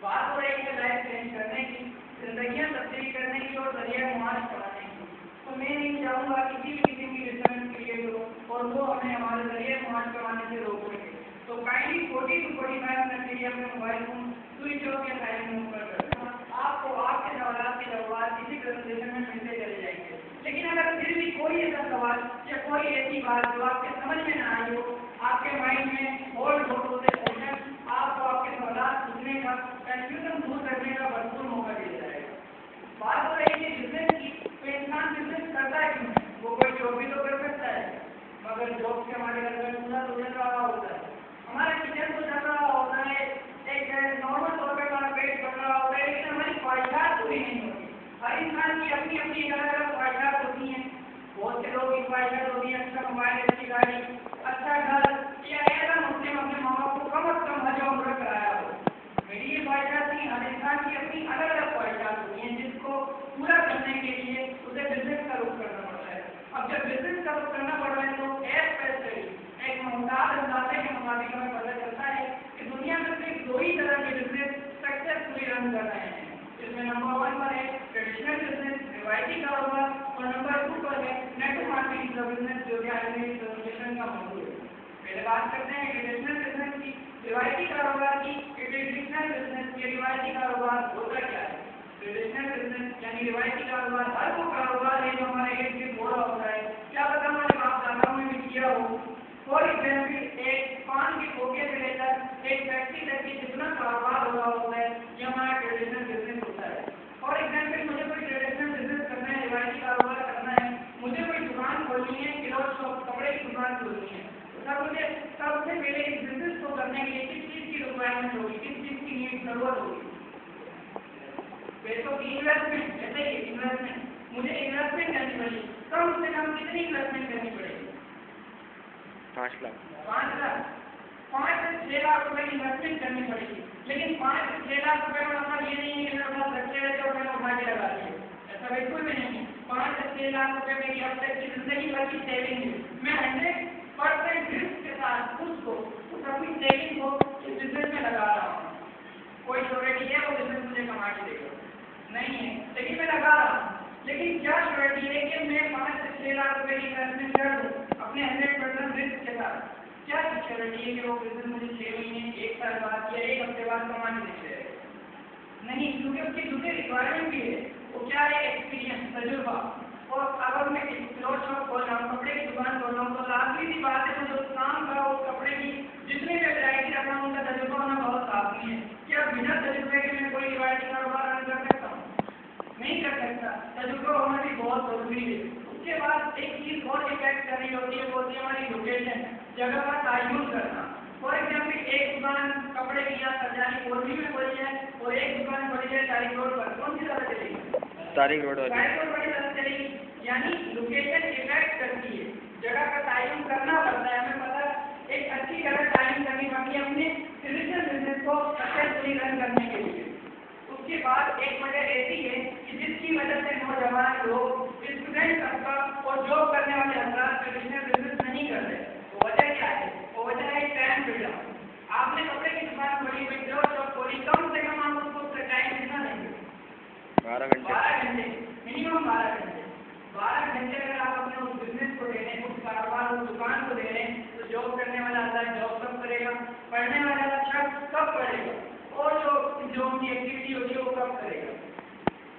बात हो रही है लाइफ चेंज करने की, जिंदगियां तब्दील करने की और जरिया मुआश बनाने की। तो मैं नहीं चाहूँगा किसी भी किस्म की डिस्टर्बेंस क्रिएट हो और वो हमें हमारे जरिए मुआश करवाने से रोक सके। तो काइंडली 40 to 45 मिनट के लिए अपने मोबाइल फोन स्विच ऑफ या साइलेंट मोड पर रखें। आपको आपके सवाल के जवाब इसी प्रेजेंटेशन में मिलते चले जाएंगे। लेकिन अगर फिर भी कोई ऐसा सवाल या कोई ऐसी बात जो आपके समझ में ना आई हो, आपके माइंड में होल्ड हो, तो आपको आपके सवाल पूछने का, कंफ्यूजन दूर करने का भरपूर मौका दिया जाएगा। बात हो रही है बिजनेस की, तो इंसान बिजनेस करता है क्यों? वो कोई जॉब भी तो कर सकता है, मगर जॉब से हमारे घर में पूरा तो चल रहा होता है, हमारा किचन तो चल रहा होता है, एक नॉर्मल तौर पर हमारा पेट भर रहा होता है, लेकिन हमारी ख्वाहिशात पूरी नहीं होती। हर इंसान की अपनी अपनी अलग अलग ख्वाहिशात होती हैं। बहुत से लोग की ख्वाहिशात होती है अच्छा मोबाइल, अच्छी गाड़ी, अच्छा घर, या ऐसा मुस्लिम अपने माँ बाप को कम अज कम हज उम्र कराया हो। मेरी ये ख्वाहिशात थी, हर इंसान की अपनी अलग अलग ख्वाहिशात होती हैं, जिसको पूरा करने के लिए उसे बिजनेस का रुख करना पड़ता है। अब जब बिजनेस का रुख करना पड़ रहा है तो एक मुमताज अंदाजे के मुताबिक हमें पता चलता है कि दुनिया में सिर्फ दो ही तरह के बिजनेस सक्सेसफुली रन कर रहे हैं। इसमें नंबर 1 पर है ट्रेडिशनल बिजनेस, रिवायती कारोबार, और नंबर 2 पर है नेटवर्क मार्केटिंग का बिजनेस, जो कि आज मेरी प्रेजेंटेशन का मौजूद है। पहले बात करते हैं ट्रेडिशनल बिजनेस की, रिवायती कारोबार की। ट्रेडिशनल बिजनेस या रिवायती कारोबार होता क्या है? ट्रेडिशनल बिजनेस यानी रिवायती कारोबार हर वो कारोबार है जो हमारे इर्द गिर्द हो रहा होता है, क्या पता हमारे बाप दादाओं ने भी किया हो। फॉर एग्जाम्पल एक पान के खोखे से लेकर एक फैक्ट्री तक की जितना कारोबार हो रहा होता है, ये हमारा ट्रेडिशनल बिजनेस होता है। फॉर एग्जाम्पल मुझे कोई ट्रेडिशनल बिजनेस करना है, रिवायती कारोबार करना है, मुझे कोई दुकान खोलनी है, क्लॉथ शॉप, कपड़े की दुकान खोलनी है, तब मुझे सबसे पहले इस बिजनेस को करने के लिए किस चीज़ की रिक्वायरमेंट होगी, किस चीज़ की नीड जरूरत होगी? पैसों की इन्वेस्टमेंट। जैसे ही इन्वेस्टमेंट, मुझे इन्वेस्टमेंट करनी पड़ेगी, कम से कम कितनी इन्वेस्टमेंट करनी पड़ेगी? 5 लाख। 5 लाख, 5 से 6 लाख रुपए की इन्वेस्टमेंट करनी पड़ेगी। लेकिन 5 से 6 लाख रुपए का मतलब ये नहीं है कि मेरे पास रखे रहते और मैंने उठा के लगा दिए, ऐसा बिल्कुल भी नहीं है। 5 से 6 लाख रुपए मेरी अब तक की जिंदगी भर की सेविंग है। मैं 100% रिस्क के साथ उस अपनी सेविंग को इस बिजनेस में लगा रहा हूँ। कोई श्योरिटी है वो बिजनेस मुझे कमा के देगा? नहीं है, लेकिन मैं लगा रहा हूँ। लेकिन क्या श्योरिटी है कि मैं 5 से 6 लाख रुपए की इन्वेस्टमेंट कर दूँ अपने 100% रिस्क के साथ? क्या श्योरिटी है कि वो बिजनेस मुझे 6 महीने, 1 साल बाद या 1 हफ्ते बाद कमा के दे देगा? नहीं, क्योंकि उसकी दूसरी रिक्वायरमेंट भी है। वो क्या है? एक्सपीरियंस, तजुर्बा। और अगर मैं क्लॉथ शॉप खोल रहा हूँ, कपड़े की दुकान खोल रहा हूँ, तो लाजमी सी बात है मुझे उस काम का, उस कपड़े की जितने भी वैरायटी रखना है उनका तजुर्बा होना बहुत लाजमी है। क्या बिना तजुर्बे के मैं कोई रिवायती कारोबार रन कर सकता हूँ? नहीं कर सकता। तजुर्बा होना भी बहुत जरूरी है। उसके बाद एक चीज़ बहुत इफेक्ट कर रही होती है, वो होती है हमारी लोकेशन, जगह का तयन करना। फॉर एग्जाम्पल एक दुकान कपड़े की या सरकारी कोठी में खोली है और एक दुकान खोली है तारिक रोड पर, कौन सी ज़्यादा चलेगी? तारिक रोड वाली। तारिक रोड वाली ज़्यादा चलेगी। यानी लोकेशन इफेक्ट करती है, जगह का तयन करना पड़ता है। हमें पता है एक अच्छी जगह तयन करनी पड़ती है अपने ट्रेडिशनल बिजनेस को सक्सेसफुली रन करने के लिए। उसके बाद एक वजह ऐसी है कि जिसकी वजह से नौजवान लोग, स्टूडेंट तबका और जॉब करने वाले हजरात ट्रेडिशनल बिजनेस नहीं कर रहे। वो वजह क्या है? वो वजह है टाइम फ्रीडम। आपने कपड़े की दुकान खोली, कोई क्लॉथ शॉप खोली, कम से कम आप उसको टाइम कितना देंगे? 12 घंटे। 12 घंटे, मिनिमम 12 घंटे। 12 घंटे अगर आप अपने उस बिजनेस को दे रहे हैं, उस कारोबार, उस दुकान को दे रहे हैं, तो जॉब करने वाला आदमी जॉब कब करेगा? पढ़ने वाला शख्स कब पढ़ेगा? और जो उनकी एक्टिविटी होगी वो कब करेगा?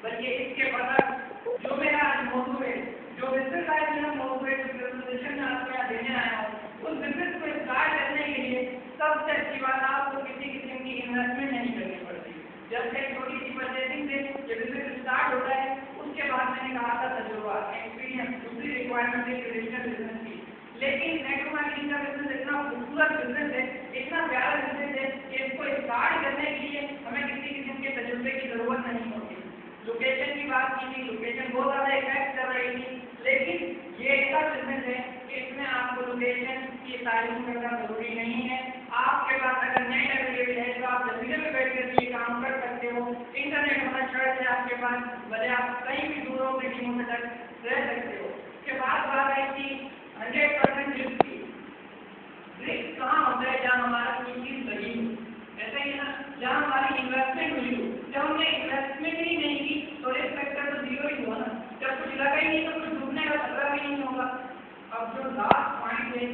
बल्कि इसके बाद जो मेरा आज मौजूद है, जो बिजनेस आज मेरा मौजूद है, जो प्रेजेंटेशन में आपको यहाँ देने आया हूँ, उस बिजनेस को स्टार्ट करने के लिए सबसे अच्छी बात, आपको किसी किस्म की इन्वेस्टमेंट नहीं करनी पड़ती। जब से छोटी सी परचेजिंग से ये बिजनेस स्टार्ट होता है, उसके बाद मैंने कहा था तजुर्बा, एक्सपीरियंस, दूसरी रिक्वायरमेंट है ट्रेडिशनल बिजनेस की। लेकिन नेटवर्क मार्केटिंग का बिजनेस इतना खूबसूरत बिजनेस है, इतना प्यारा बिजनेस है कि इसको स्टार्ट करने के लिए हमें किसी किस्म के तजुर्बे की जरूरत नहीं होती। लोकेशन की बात की थी, लोकेशन बहुत ज़्यादा इफेक्ट कर रही थी, लेकिन ये ऐसा बिजनेस है कि इसमें आपको लोकेशन की तारीफ करना जरूरी नहीं है। आपके पास अगर नेट अवेलेबल है तो आप जब भी घंटे में बैठ कर ये काम कर सकते हो। इंटरनेट होना चाहिए आपके पास, भले आप कहीं भी दूर हो रिमोट तक रह सकते हो। के बाद बात आई थी 100% रिस्क की। रिस्क कहाँ होता है? जहाँ हमारा कोई चीज लगी हो, ऐसा ही ना, जहाँ हमारी इन्वेस्टमेंट हुई हो। जब हमने इन्वेस्टमेंट ही नहीं की तो रिस्क फैक्टर तो जीरो ही हुआ ना। जब कुछ लगा ही नहीं तो कुछ डूबने का खतरा भी नहीं होगा। अब जो लास्ट पॉइंट है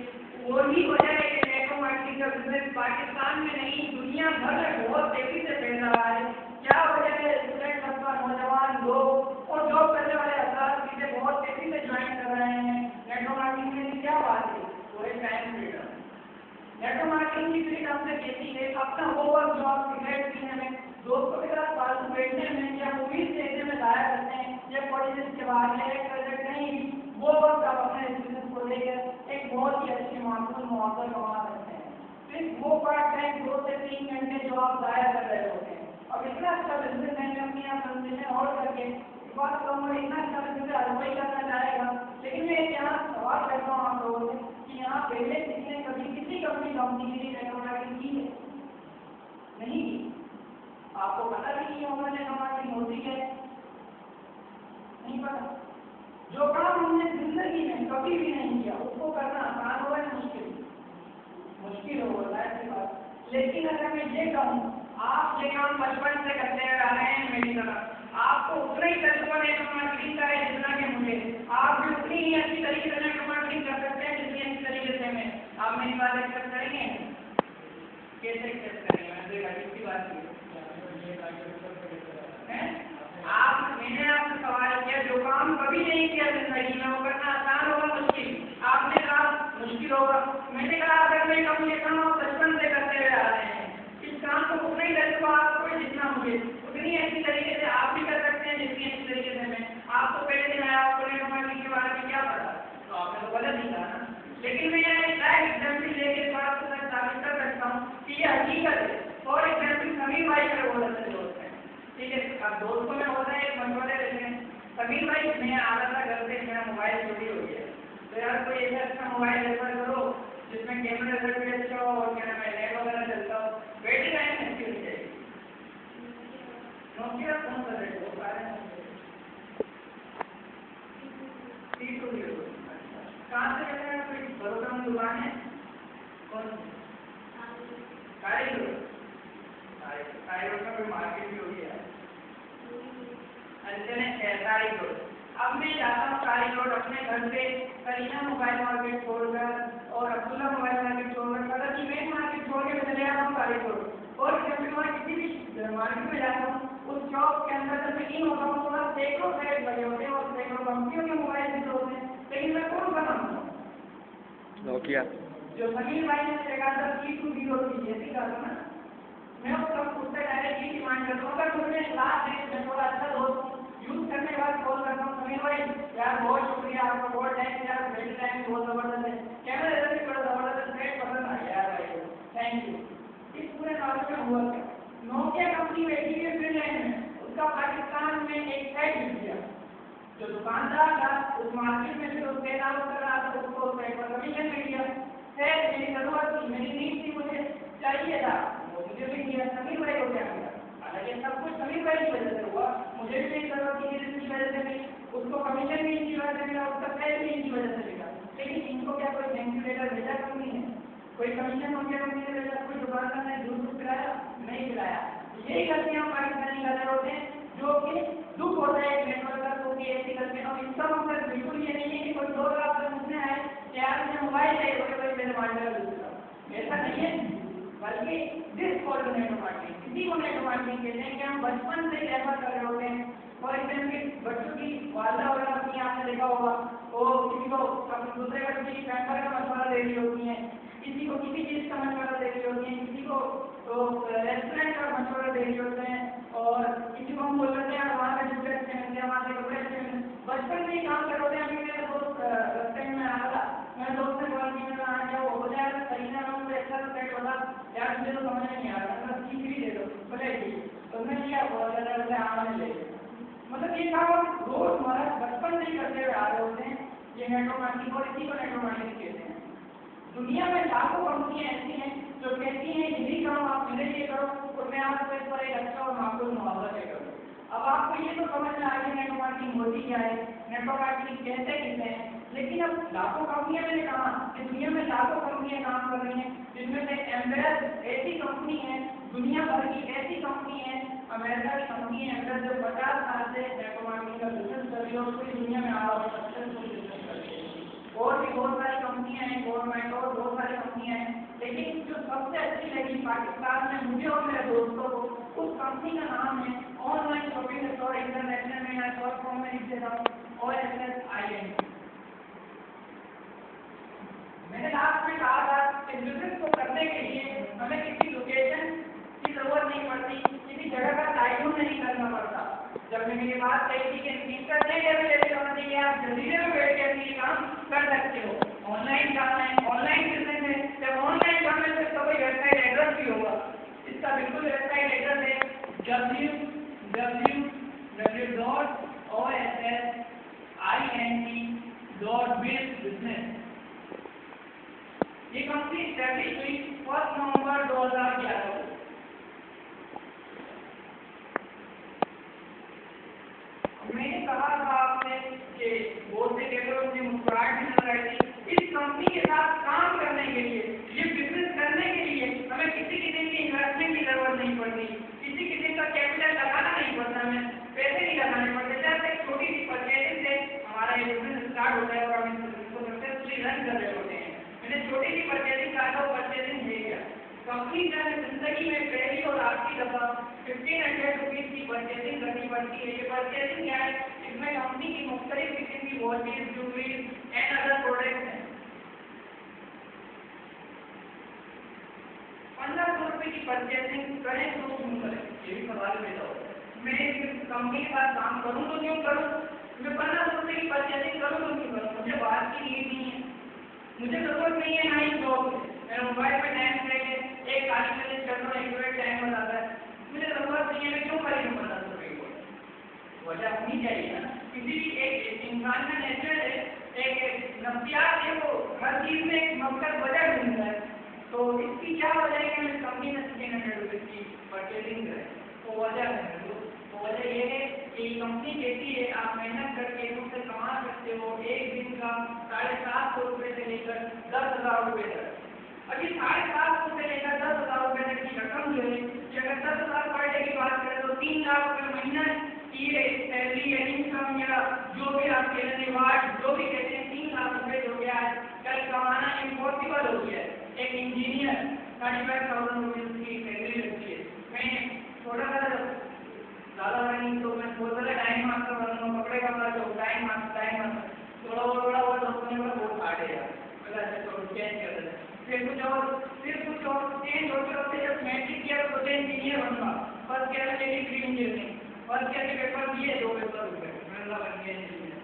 वो ही वजह है कि नेटवर्क मार्केटिंग का बिजनेस पाकिस्तान में नहीं दुनिया भर में बहुत तेजी से फैल रहा है। क्या वजह है? स्टूडेंट सबका, नौजवान लोग और जॉब करने वाले हज़ार चीजें बहुत तेजी से ज्वाइन कर रहे हैं नेटवर्क मार्केटिंग में। क्या बात है? वो है टाइम फ्रीडम। नेटवर्क मार्केटिंग की फ्रीडम से कहती है अपना ओवर जॉब, सिगरेट पीने में, दोस्तों के साथ फालतू बैठने में या मूवीज देखने में जाया करते हैं या कॉलेज के बाहर या एक कहीं भी, वो वक्त आप अपने बिजनेस को लेकर एक बहुत ही अच्छी माकूल मुआवजा कमा सकते हैं। सिर्फ वो पार्ट टाइम 2 से 3 घंटे जो आप जाया कर रहे होते हैं। अब इतना अच्छा बिजनेस है अपनी आप कंपटीशन और करके बात कहूँगा, इतना अच्छा बिजनेस हर कोई करना चाहेगा। लेकिन मैं यहाँ सवाल करता हूँ आप लोगों से कि यहाँ पहले किसी ने कभी किसी कंपनी के लिए नेटवर्क मार्केटिंग की है? नहीं की। आपको पता भी नहीं होगा नेटवर्क मार्केटिंग होती है, नहीं पता। जो काम हमने जिंदगी में कभी भी नहीं किया उसको करना आसान होगा या मुश्किल? मुश्किल होगा, ऐसी बात। लेकिन अगर मैं ये कहूँ आप ये काम बचपन से करते आ रहे हैं मेरी तरह, आपको उतना ही तजुर्बा नेटवर्क मार्केटिंग का है जितना कि मुझे, आप भी उतनी ही अच्छी तरीके से नेटवर्क मार्केटिंग कर सकते हैं जितनी अच्छी तरीके से मैं। आप मेरी बात एक्सेप्ट करेंगे? कैसे एक्सेप्ट करेंगे? मैंने किसी बात की मैंने आपसे सवाल किया, जो काम कभी नहीं किया जिंदगी में वो करना आसान होगा मुश्किल? आपने कहा मुश्किल होगा। मैंने कहा अगर मैं कहूँ ये काम आप बचपन से करते हुए आ रहे हैं, इस काम को उतना ही तजुर्बा आपको जितना मुझे, उतनी अच्छी तरीके से आप भी कर सकते हैं जितनी अच्छी तरीके से मैं। आपको पहले दिन आया, आपको नेटवर्क मार्केटिंग के बारे में क्या पता? तो आपने तो गलत ही कहा ना। लेकिन मैं यहाँ एक लाइव एग्जाम्पल लेके बात को साबित कर सकता हूँ कि ये हकीकत है। फॉर एग्जाम्पल समीर भाई मेरे बहुत अच्छे दोस्त हैं, ठीक है। अब दोस्तों में होता है एक मशवरे देते हैं। समीर भाई मैं आ रहा था घर से, मेरा मोबाइल चोरी हो गया, तो यार कोई ऐसा अच्छा मोबाइल रेफर करो जिसमें कैमरा रिजल्ट भी अच्छा हो और क्या नाम है नेट वगैरह चलता हो। बैटरी लाइन अच्छी होनी चाहिए। नोकिया कौन सा रेट हो? सारे T20। कहाँ से लेते हैं? कोई भरोसेमंद दुकान है? कौन सी? कारीगर का कोई मार्केट भी होगी यार। कारीगर। अब मैं जाता हूँ कारीगर अपने घर से करीना मोबाइल मार्केट छोड़कर और अब्दुल्ला मोबाइल मार्केट छोड़कर कदर की मेन मार्केट छोड़ के चले आता हूँ कारीगर। और जब मैं किसी भी मार्केट में जाता हूँ उस शॉप के अंदर जब मैं इन होता हूँ तो वहाँ सैकड़ों सेट लगे होते हैं और सैकड़ों कंपनियों के मोबाइल भी होते हैं, लेकिन मैं कौन सा नाम? नोकिया। जो समीर भाई ने कहा था T20 ऐसी कहा था ना, मैं उससे डायरेक्ट ये डिमांड करता हूँ अगर मुझे क्लास है मैं थोड़ा अच्छा दोस्त यूज करने के बाद कॉल करता हूँ समीर भाई यार बहुत शुक्रिया आपका, बहुत टाइम यार, मेरी टाइम बहुत जबरदस्त है, कैमरा ऐसा भी बड़ा जबरदस्त है, पसंद आ गया भाई, थैंक यू। इस पूरे नाम में हुआ क्या? नोकिया कंपनी बैठी है फिनलैंड में, उसका पाकिस्तान में एक साइट मिल गया। जो दुकानदार था उस मार्केट में से उसके नाम कर रहा था, उसको कमीशन मिल गया। खैर मेरी जरूरत थी, मेरी नीड थी, मुझे चाहिए था, मुझे भी किया। समीर भाई को क्या मिला? हालांकि सब कुछ समीर भाई की वजह से हुआ, मुझे भी मेरी जरूरत थी जिसकी वजह से मिली, उसको कमीशन भी इनकी वजह से मिला, उसका पैसे भी इनकी वजह से मिला। लेकिन इनको क्या कोई थैंक यू लेटर भेजा कंपनी ने? कोई कमीशन हो गया कंपनी ने भेजा? कोई दुकानदार ने दूध पिलाया? नहीं पिलाया। यही गलतियां पाकिस्तानी कर रहे होते हैं जो कि दुख होता है नेटवर्क को कि ऐसी गलतियां। इसका मतलब बिल्कुल ये नहीं है कि कोई लोग आपसे पूछने आए कि यार मुझे मोबाइल चाहिए, बोले भाई मेरे मोबाइल ऐसा नहीं है, बल्कि दिस कॉल्ड नेटवर्क मार्केटिंग। इसी को नेटवर्क मार्केटिंग कहते हैं कि हम बचपन से ही रेफर कर रहे होते हैं। फॉर एग्जाम्पल बच्चों की वालदा वगैरह अपनी आपने देखा होगा, वो किसी को अपने दूसरे बच्चे की पैम्पर का मशवरा दे रही होती है, किसी को किसी चीज का मशवरा दे रही होती है, किसी को रेस्टोरेंट का मशवरा दे रही होते हैं, और किसी को हम बोल रहे हैं वहाँ पे जूते अच्छे मिलते हैं, वहाँ से कपड़े अच्छे मिलते हैं। बचपन से ही काम कर रहे हैं। अभी मेरे दोस्त रेस्टोरेंट में आ रहा था, मेरे दोस्त ने कॉल किया, आ गया वो हो जाएगा सही ना, मैं ऐसा सेट होगा यार, मुझे तो समझ नहीं आ रहा, मतलब सीख दे दो बोले तो मैं लिया बहुत ज़्यादा आने ले। मतलब ये काम हम रोजमर्रा बचपन से ही करते हुए आ रहे होते हैं। ये नेटवर्क मार्केटिंग और इसी को नेटवर्क मार्केटिंग कहते हैं। दुनिया में लाखों कंपनियां ऐसी हैं जो कहती हैं यही काम आप मेरे लिए करो और मैं आपको इस पर एक अच्छा और माकूल मुआवजा दे करूँ। अब आपको ये तो समझ में आ गया नेटवर्क मार्केटिंग होती क्या है, नेटवर्क मार्केटिंग कहते किसे हैं। लेकिन अब लाखों कंपनियां, मैंने कहा कि दुनिया में लाखों कंपनियां काम कर रही हैं, जिनमें से एम्बेस ऐसी कंपनी है, दुनिया भर की ऐसी कंपनी है, अमेरिका की कंपनी है एम्बेस, जो 50 साल से नेटवर्क मार्केटिंग का बिजनेस कर रही है और पूरी दुनिया में आप सक्सेसफुल बिजनेस कर रही है। और भी बहुत सारी कंपनियां हैं, गवर्नमेंट और बहुत सारी कंपनियां हैं, लेकिन जो सबसे अच्छी लगी पाकिस्तान में मुझे और मेरे दोस्तों को, उस कंपनी का नाम है ऑनलाइन शॉपिंग स्टोर इंटरनेशनल में, या शॉर्ट फॉर्म में लिख देता हूँ OSSIN। मैंने लास्ट में कहा था कि बिजनेस को करने के लिए हमें किसी लोकेशन की जरूरत नहीं पड़ती, किसी जगह का टाइम नहीं करना पड़ता। जब मैंने ये बात कही थी कि इंटरनेट अवेलेबल होना चाहिए, आप जल्दी में बैठ के ये काम कर सकते हो। ऑनलाइन काम है, ऑनलाइन बिजनेस है, जब ऑनलाइन काम है तो कोई वेबसाइट एड्रेस भी होगा। इसका बिल्कुल वेबसाइट एड्रेस है www.ossint.biz-business। ये कंपनी स्टैब्लिश हुई 1 नवंबर 2011 को। मैंने कहा था आपसे कि बहुत से पेपर मुझे मुस्कुराहट भी नजर आई थी। इस कंपनी के साथ काम करने के लिए, ये बिजनेस करने के लिए हमें किसी किस्म की इन्वेस्टमेंट की जरूरत नहीं पड़ती, किसी किस्म का कैपिटल लगाना नहीं पड़ता, हमें पैसे नहीं लगाने पड़ते। जैसे एक छोटी सी परचेजिंग से हमारा ये बिजनेस स्टार्ट होता है और हम इसको सक्सेसफुली रन कर रहे होते हैं। मैंने छोटी सी परचेजिंग कहा था, परचेजिंग है क्या? कंपनी ने जिंदगी में पहली और आखिरी दफा 1500 रुपीज की परचेजिंग करनी पड़ती है। ये परचेजिंग क्या है? इसमें कंपनी की मुख्तलिफ किस्म की watches, jewelleries and other products हैं। 1500 रुपए की परचेजिंग करें तो क्यों करें, ये भी सवाल पैदा होता है। मैं इस कंपनी के साथ काम करूं तो क्यों करूं, मैं 1500 रुपए की परचेजिंग करूं तो क्यों करूं? मुझे बात की नीड नहीं है, मुझे जरूरत नहीं है ना ही जॉब की। मेरे मोबाइल में टाइम लेके एक खाली मैसेज करता हूँ, एक टाइम बताता है, मुझे जरूरत नहीं है, मैं क्यों करेंगे 1500 रुपए की? वजह होनी चाहिए ना। किसी भी एक इंसान का नेचर है, एक नफ्सियात है, वो हर चीज में एक मकसद वजह ढूंढता है। तो इसकी क्या वजह है कि मैं कंपनी में 1500 रुपए की परचेजिंग करें? तो वजह है, तो वजह ये है कि कंपनी कहती है आप मेहनत करके उससे कमा सकते हो एक दिन का 750 रुपए से लेकर 10,000 रुपए तक। अब ये 750 से लेकर 10,000 रुपए तक की रकम जो है, अगर 10,000 पर डे की बात करें तो 3 लाख रुपए महीना की सैलरी या इनकम या जो भी आप कह रहे हैं, जो भी कहते हैं, 3 लाख रुपए हो गया है। कल कमाना इम्पॉसिबल हो गया है। एक इंजीनियर 35,000 रुपीज की सैलरी लगती है। मैं थोड़ा सा ज़्यादा नहीं तो मैं बहुत ज़्यादा टाइम मास्टर बनूंगा, कपड़े का जो टाइम मास्टर थोड़ा बहुत दोस्तों में बहुत हार्ड है यार, तो चेंज कर देते हैं। फिर कुछ और चेंज होते होते जब मैट्रिक किया तो सोचे इंजीनियर बनूंगा। फर्स्ट ईयर में मेरी ग्रीन इंजीनियरिंग, फर्स्ट ईयर के पेपर दिए, 2 पेपर हुए, मैं बन गया इंजीनियर।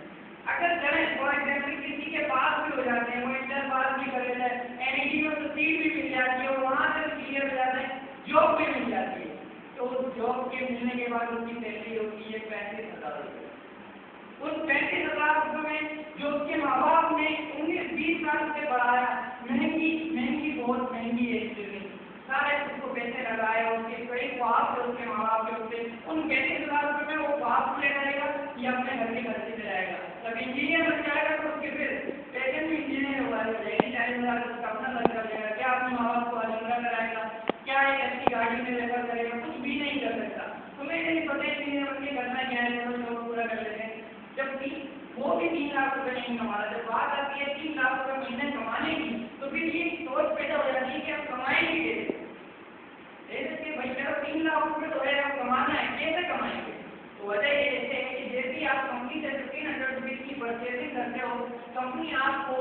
अगर चलें फॉर एग्जाम्पल किसी के पास भी हो जाते हैं, वो इंटर पास भी कर लेता है, एनईटी में तो सीट भी मिल जाती है, वहाँ से क्लियर हो जाता है, जॉब भी मिल जाती है। तो जॉब के मिलने के बाद उसकी सैलरी होती है 35,000 रुपये। उन 35,000 रुपये में जो उसके माँ बाप ने 19-20 साल से पढ़ाया, महंगी बहुत महंगी है इंजीनियरिंग, सारे उसको पैसे लगाए, उसके कई ख्वाब थे उसके माँ बाप के उससे, उन 35,000 रुपये में वो ख्वाब ले जाएगा या अपने घर के खर्चे में जाएगा। जब इंजीनियर बन जाएगा तो उसके फिर पैसे भी इंजीनियर हो जाएगी, 40,000 उसका अपना खर्चा हो जाएगा। क्या अपने माँ बाप को आजंगा कराएगा, क्या एक अच्छी गाड़ी में रेफर करेगा, कुछ भी नहीं कर सकता। तुम्हें नहीं पता इंजीनियर बन के करना क्या है, तो जॉब पूरा कर लेते हैं। जबकि वो भी 3 लाख रुपए नहीं कमा रहा। जब बात आती है 3 लाख रुपए महीने कमाने की, तो फिर ये सोच पैदा हो जाती है कि हम कमाएंगे कैसे? ऐसे भाई मेरा 3 लाख रुपए तो है, अब कमाना है, कैसे कमाएंगे? तो वजह ये है कि जैसे ही आप कंपनी से 1500 रुपीज की परचेजिंग करते हो, कंपनी आपको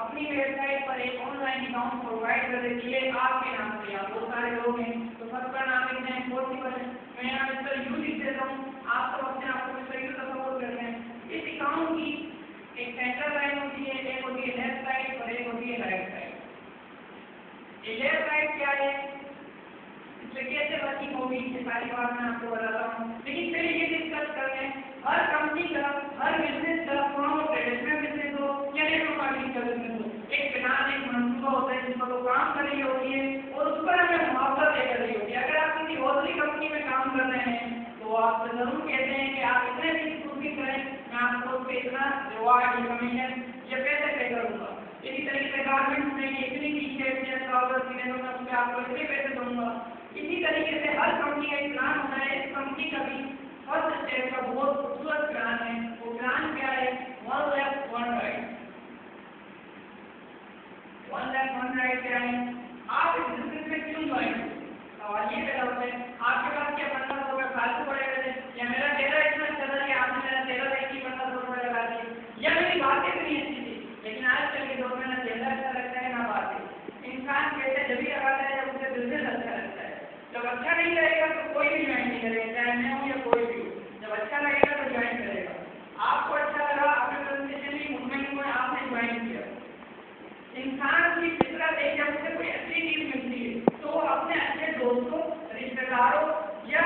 अपनी वेबसाइट पर एक ऑनलाइन अकाउंट प्रोवाइड कर देती है आपके नाम से। आप बहुत सारे लोग हैं तो सबका नाम लिखना है, पॉसिबल है, मैं यहाँ मिस्टर यू लिख देता हूँ, आप सब अपने आप को मिस्टर यू का सपोर्ट करते हैं। इस अकाउंट की एक सेंट्रल लाइन होती है, एक होती है लेफ्ट साइड और एक होती है राइट साइड। ये लेफ्ट साइड क्या है, इसमें कैसे वर्किंग होगी, ये सारी बात मैं आपको बताता हूँ। लेकिन पहले ये डिस्कस करते हैं, हर कंपनी का, हर बिजनेस का, ट्रेडिशनल बिजनेस हो या नेटवर्क मार्केटिंग का बिजनेस हो, एक प्लान, एक मंसूबा होता है वो काम कर रही होती है और उस पर हमें मुआवजा तय कर रही होती है। अगर आप किसी दूसरी कंपनी में काम कर रहे हैं तो आप जरूर कहते हैं कि आप इतने दिन पूरी करें, मैं आपको उस पर इतना रिवार्ड कमीशन या पैसे पे करूँगा। इसी तरीके से गारमेंट्स में इतनी टी शर्ट या ट्राउजर सीने तो मैं उसमें आपको इतने पैसे दूंगा। इसी तरीके से हर कंपनी का एक प्लान होता है। इस कंपनी का भी फर्स्ट स्टेप का बहुत खूबसूरत प्लान है। वो प्लान क्या है? One left one right. One left one right क्या है? आप इस बिजनेस में क्यों ज्वाइन हुए? सवाल ये पैदा होता है, आपके पास क्या 1500 रुपये फालतू पड़े हुए थे, या मेरा टेलर इतना अच्छा था कि आपने मेरा टेलर एक ही 1500 रुपये लगा दिए, या मेरी बातें इतनी अच्छी थी। लेकिन आजकल के दौर में ना टेलर अच्छा लगता है ना बातें। इंसान पैसे जब भी लगाता है जब उसे बिजनेस अच्छा लगता है। जब अच्छा नहीं लगेगा तो कोई भी ज्वाइन नहीं करेगा, चाहे मैं हूँ या कोई भी हो। जब अच्छा लगेगा तो ज्वाइन करेगा। आपको अच्छा लगा, आपने प्रेजेंटेशन ली, मुतमईन हुए, आपने ज्वाइन किया। इंसान की फितरत है, जब उसे कोई अच्छी चीज मिलती है तो वो अपने अच्छे दोस्तों, रिश्तेदारों या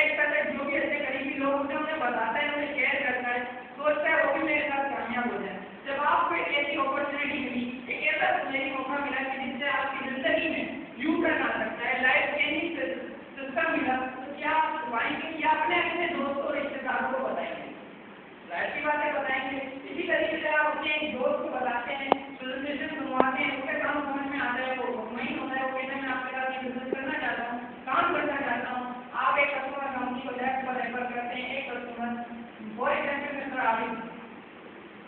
एक तरह जो भी अच्छे करीबी लोग होते हैं उन्हें बताता है, उन्हें शेयर करता है, सोचता है वो भी मेरे साथ कामयाब हो जाए। जब आपको एक ऐसी अपॉर्चुनिटी मिली, एक ऐसा नई मौका मिला कि जिससे आपकी जिंदगी में यू टर्न आ सकता है, लाइफ चेंजिंग सिस्टम मिला, तो क्या आप छुपाएंगे या अपने दोस्तों रिश्तेदारों को बताएंगे? जाहिर सी बातें बताएंगे। इसी तरीके से आप अपने एक दोस्त को बताते हैं, प्रेजेंटेशन सुनवाते हैं, उसके काम समझ में आता है, वो मुतमईन होता है, वो कहते हैं मैं आपके साथ बिजनेस करना चाहता हूँ, काम करना चाहता हूँ। आप एक कस्टमर कंपनी को लेफ्ट पर रेफर करते हैं, एक customer for example mister Abid,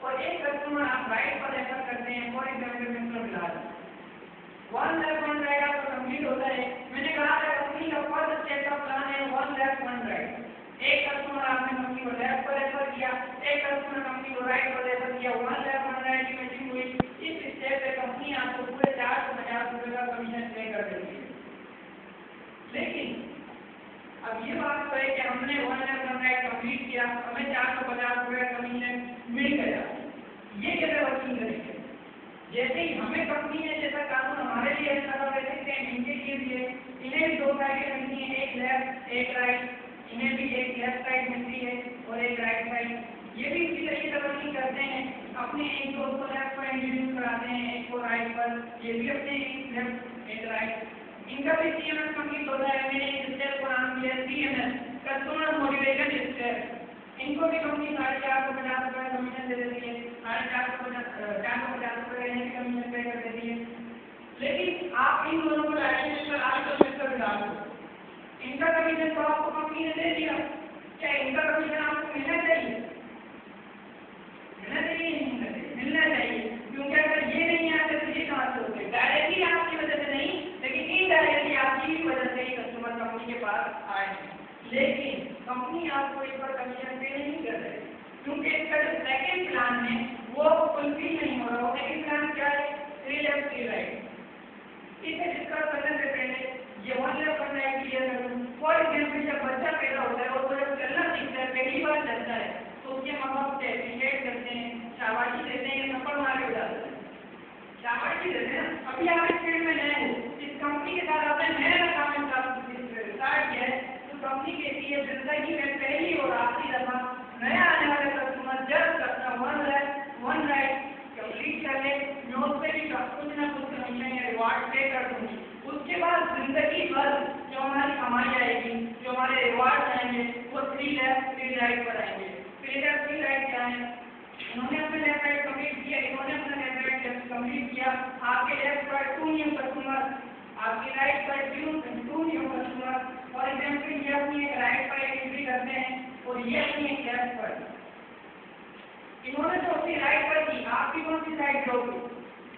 और एक कस्टमर आप राइट पर रेफर करते हैं, for example mister Bilal. One left one right आपका कंप्लीट होता है। मैंने कहा था कंपनी का फर्स्ट स्टेप का प्लान है वन लेफ्ट वन राइट। एक कस्टमर आपने कंपनी को लेफ्ट पर रेफर किया, एक कस्टमर कंपनी को राइट पर रेफर किया, वन लेफ्ट वन राइट की मैचिंग हुई। इस स्टेप पे कंपनी आपको पूरे 450 रुपये का कमीशन पे कर देती है। लेकिन अब ये बात तो है कि हमने one left one right complete किया, हमें 450 रुपये का कमीशन मिल गया। ये कैसे वर्किंग करेंगे? जैसे ही हमें कंपनी है, जैसा कानून हमारे लिए अच्छा था वैसे सेम इनके लिए भी है। इन्हें भी दो साइडें मिलती हैं, एक लेफ्ट एक राइट। इन्हें भी एक लेफ्ट साइड मिलती है और एक राइट साइड। ये भी इसी तरीके से वर्किंग करते हैं। अपने एक दोस्त को लेफ्ट पर इंट्रोड्यूस कराते हैं, एक को राइट पर, ये भी अपने एक लेफ्ट एक राइट। इनका भी CMS कंप्लीट होता है। मैंने इस स्टेप को नाम दिया CMS, कस्टमर मोटिवेशन स्टेप। इनको भी कंपनी 450 रुपये कमीशन दे देती है, 450 रुपये इन्हें भी कमीशन पे कर देती है। लेकिन आप इन दोनों को मिस्टर आबिद और मिस्टर बिलाल को, इनका कमीशन तो आपको कंपनी ने दे दिया, क्या इनका कमीशन आपको मिलना चाहिए? मिलना चाहिए नहीं मिलना चाहिए? मिलना चाहिए, क्योंकि अगर ये नहीं आते तो ये कहाँ से होते? डायरेक्टली आपकी वजह से नहीं, लेकिन इनडायरेक्टली आपकी भी वजह से ही कस्टमर कंपनी के पास आए हैं। लेकिन कंपनी आपको इस पर कमीशन पे नहीं कर रही, क्योंकि इसका जो सेकंड प्लान है वो फुलफिल नहीं हो रहा। सेकंड प्लान क्या है? 3 लेफ्ट 3 राइट। इसे डिस्कस करने से पहले ये one left one right clear कर दूं। फॉर एग्जाम्पल जब बच्चा पैदा होता है और वो जब चलना सीखता है, पहली बार चलता है, तो उसके माँ बाप उसे एप्रिशिएट करते हैं, शाबाशी देते हैं, या थप्पड़ मार के उड़ाते हैं, शाबाशी देते हैं। अभी आप इस फील्ड में नए हो, इस कंपनी के साथ आपने नया काम स्टार्ट किया है, तो कंपनी कहती है जिंदगी में पहली और आखिरी दफा नया आने वाले कस्टमर जब तक one left one right complete कर ले, मैं उससे भी कुछ ना कुछ कमीशन या रिवार्ड पे कर दूंगी। उसके बाद जिंदगी भर जो हमारी कमाई आएगी, जो हमारे रिवार्ड आएंगे, वो 3 लेफ्ट 3 राइट पर आएंगे। 3 लेफ्ट 3 राइट क्या है? इन्होंने अपने लेफ्ट राइट कंप्लीट किया, इन्होंने अपना लेफ्ट राइट कंप्लीट किया। आपके लेफ्ट पर 2 न्यू कस्टमर, आपकी राइट पर 2 न्यू कस्टमर। फॉर एग्जाम्पल ये अपनी एक राइट पर एंट्री करते हैं और ये अपनी एक लेफ्ट पर। इन्होंने तो अपनी राइट पर की, आपकी कौन सी साइड लोगे?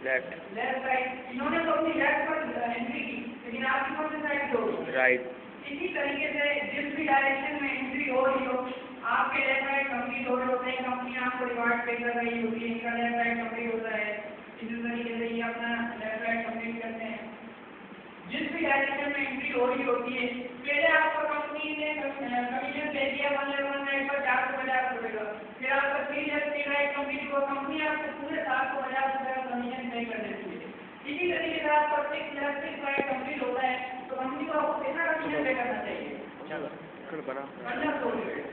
Left side. इन्होंने तो अपनी लेफ्ट पर एंट्री की, लेकिन आपकी कौन सी साइड लोगे? राइट। इसी तरीके से जिस भी डायरेक्शन में एंट्री हो रही हो, आपके लेफ्ट राइट कंप्लीट हो रहे होते हैं, कंपनी आपको रिवार्ड पे कर रही होती है, इनका लेफ्ट राइट कंप्लीट होता है। इसी तरीके से ये अपना लेफ्ट राइट कंप्लीट करते हैं। जिस भी डायरेक्शन में एंट्री हो रही होती है, पहले आपको कंपनी ने कमीशन दे दिया वन लेफ्ट वन राइट पर 450 रुपये का, फिर आपका 3 लेफ्ट 3 राइट कंप्लीट हुआ, कंपनी आपको पूरे 750 रुपये का कमीशन पे कर देती है। इसी तरीके से आपका 6 लेफ्ट 6 राइट कंप्लीट होता है, तो कंपनी को आपको कितना कमीशन पे करना चाहिए? 1500 रुपये।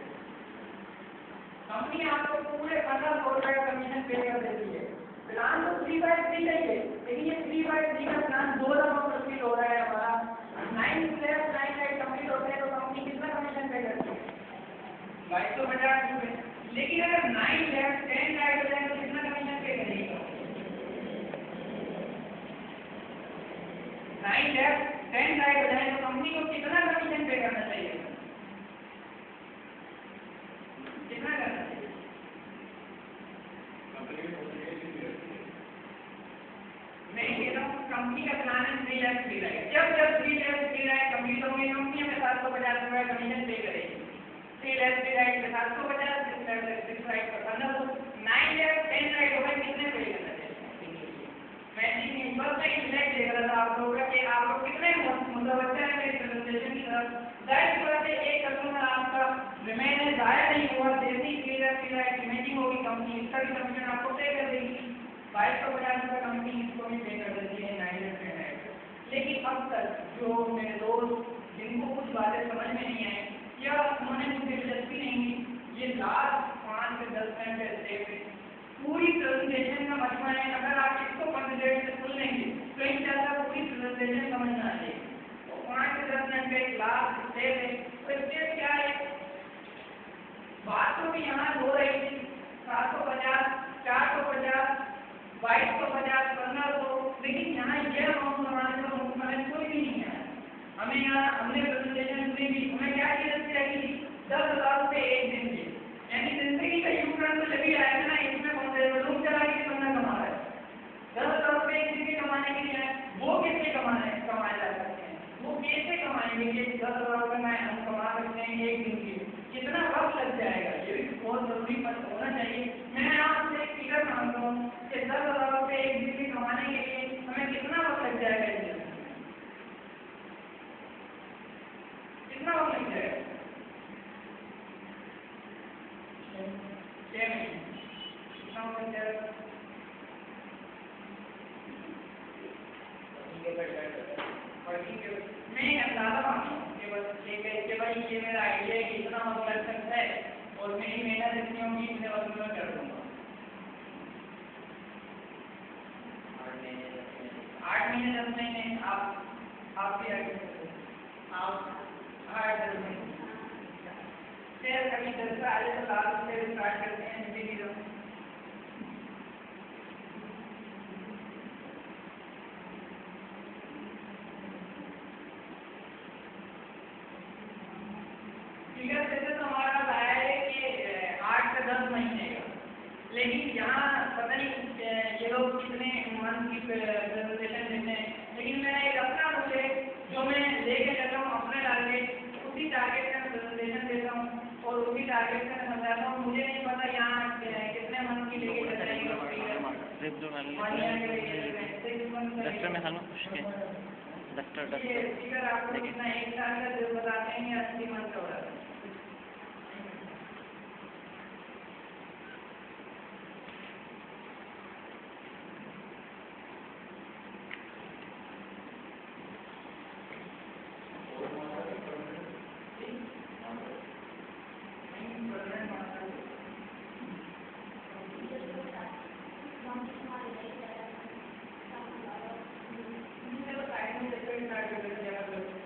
कंपनी आपको पूरे 1500 रुपये का कमीशन पे कर देती है। प्लान तो 3/3 है, लेकिन ये 3/3 का प्लान 2 दफा कंप्लीट हो रहा है हमारा। 9 प्लस 9 8 कंप्लीट होते हैं तो कंपनी कितना कमीशन पे करती है? 2250 रुपये। लेकिन अगर 9 लैख 10 लाख हो जाए तो कितना कमीशन पे करेगी? 9 लैख 10 लाख हो जाए तो कंपनी को कितना कमीशन पे करना चाहिए? कितना करना चाहिए? मैं कह रहा हूँ कंपनी का प्लान है 3 लाख 3 लाख। जब 3 लाख 3 लाख कंप्लीट होंगे कंपनी हमें 750 रुपये कमीशन पे करेगी। 3 लाख 3 लाख पे 750, 6 लाख 6 लाख पर 1500, 9 लाख 10 लाख हो गए, कितने पे करना चाहिए? मैं नहीं बस मैं सिलेक्ट देख रहा था आप लोगों का कि आप लोग कितने मुतवज्जा है मेरी प्रेजेंटेशन की तरफ। जाहिर बात है एक कस्टमर आपका रिमेन है जाया नहीं हुआ, जैसे ही 3 लाख इमेजिंग होगी कंपनी इसका भी कमीशन आपको पे कर देगी। 2250 रुपये कंपनी इसको भी पे कर देती है 9 लाख 10 लाख। लेकिन अब तक जो मेरे दोस्त जिनको कुछ बातें समझ में नहीं आई या उन्होंने कुछ दिलचस्पी नहीं हुई, ये लास्ट 5 से 10 मिनट रहते हुए पूरी प्रेजेंटेशन का मजमा है। अगर आप इसको कंसंट्रेट से सुन लेंगे तो इंशाल्लाह पूरी प्रेजेंटेशन समझ में आ जाएगी। तो 5 से 10 मिनट का एक लास्ट स्टेप है। तो स्टेप क्या है? बात तो भी यहाँ हो रही थी 750, 450, 2250, 1500, लेकिन यहाँ ये अमाउंट हमारे को मुख्तलिफ कोई भी नहीं है। हमें यहाँ हमने प्रेजेंटेशन सुनी भी, हमें क्या चीज़ अच्छी लगी? 10,000 रुपये एक दिन के, यानी जिंदगी का यू टर्न तो जब आएगा ना, इसमें कौन से रूम चला के बंदा कमा रहा है। 10,000 रुपये एक दिन के कमाने के लिए वो कैसे कमाए जा सकते हैं? वो कैसे कमाएंगे कि 10,000 रुपये में हम कमा सकते हैं एक दिन के? कितना वक्त लग जाएगा? ये भी बहुत जरूरी होना चाहिए। मैं आपसे एक फिगर मांगता हूँ कि 10,000 रुपये एक दिन के कमाने के लिए हमें कितना वक्त लग जाएगा? कितना वक्त लग जाएगा? 6 महीने। कितना वक्त लग जाएगा? मैं अंदाजा मानता हूँ कि भाई ये मेरा आइडिया है कि इतना वक्त लग सकता है और मेरी मेहनत इतनी होगी इतने वक्त में कर दूँगा। 8 महीने 10 महीने आप भी आगे आप 8-10 महीने शेयर कभी 10 से आगे तो लास्ट से स्टार्ट करते हैं। फिगर जैसे तो हमारा पास आया है कि 8 से 10 महीने का, लेकिन यहाँ पता नहीं ये लोग कितने मंथ की प्रेजेंटेशन देते हैं। लेकिन मैं एक अपना मुझे जो मैं लेके चलता हूँ अपने टारगेट, उसी टारगेट का प्रेजेंटेशन देता हूँ और उसी टारगेट का मैं समझाता हूँ। मुझे नहीं पता यहाँ कितने मंथ की लेके चल जाएंगे। फिगर आपको कितना 1 साल का जो बताते हैं या 80 मंथ का होता है।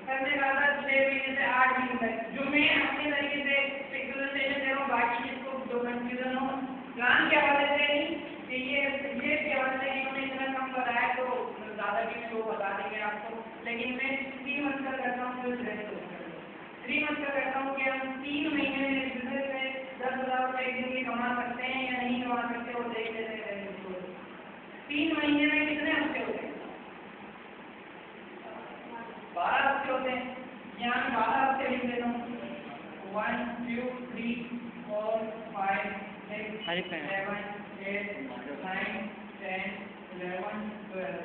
करने का था 6 महीने से 8 महीने तक, जो मैं अपने तरीके से प्रेजेंटेशन दे रहा हूँ। बाकी जिसको जो कंफ्यूजन हो प्लान के हवाले से नहीं कि ये के हवाले से हमने इतना कम बताया तो ज़्यादा भी वो बता देंगे आपको। लेकिन मैं 3 मंथ का करता हूँ, फिर 3 मंथ का करता हूँ कि हम 3 महीने में बिजनेस में 10,000 रुपये एक दिन के कमा सकते हैं या नहीं कमा सकते वो देख लेते हैं। 3 महीने में कितने हफ्ते होते हैं? 12 हफ्ते होते हैं। यहाँ 12 हफ्ते लिख देता हूँ। 1 2 3 4 5 6 7 8 9 10 11 12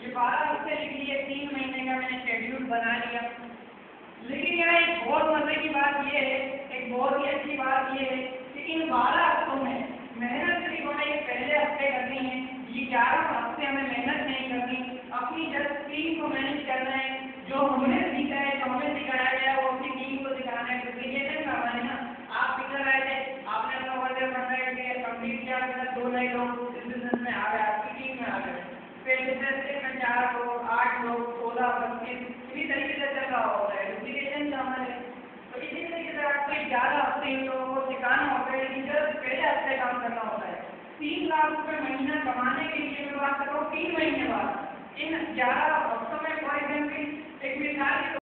ये 12 हफ्ते लिख लिए। 3 महीने का मैंने शेड्यूल बना लिया। लेकिन यहाँ एक बहुत मजे की बात ये है, एक बहुत ही अच्छी बात ये है कि इन 12 हफ्तों में मेहनत सिर्फ हमें ये पहले हफ्ते करनी है। ये 11 हफ्ते हमें मेहनत नहीं करनी, अपनी जस्ट टीम को मैनेज करना है। जो हमने सीखा है, जो हमें सिखाया गया है वो अपनी टीम को सिखाना है। डुप्लीकेशन करना है ना। आप फिक्र आए थे, आपने अपना वर्जन बनाया, कंप्लीट किया, 2 नए लोग इस बिजनेस में आ गए, आपकी टीम में आ गए। फिर 4 लोग, 8 लोग, 16, 32 इसी तरीके से चल रहा होता है डुप्लीकेशन हमारे। तो इसी तरीके से आपको 11 हफ्ते इन लोगों को सिखाना होता है, लेकिन जब पहले हफ्ते काम करना होता है। 3 लाख रुपए महीना कमाने के लिए मैं बात कर रहा हूँ 3 महीने बाद इन 11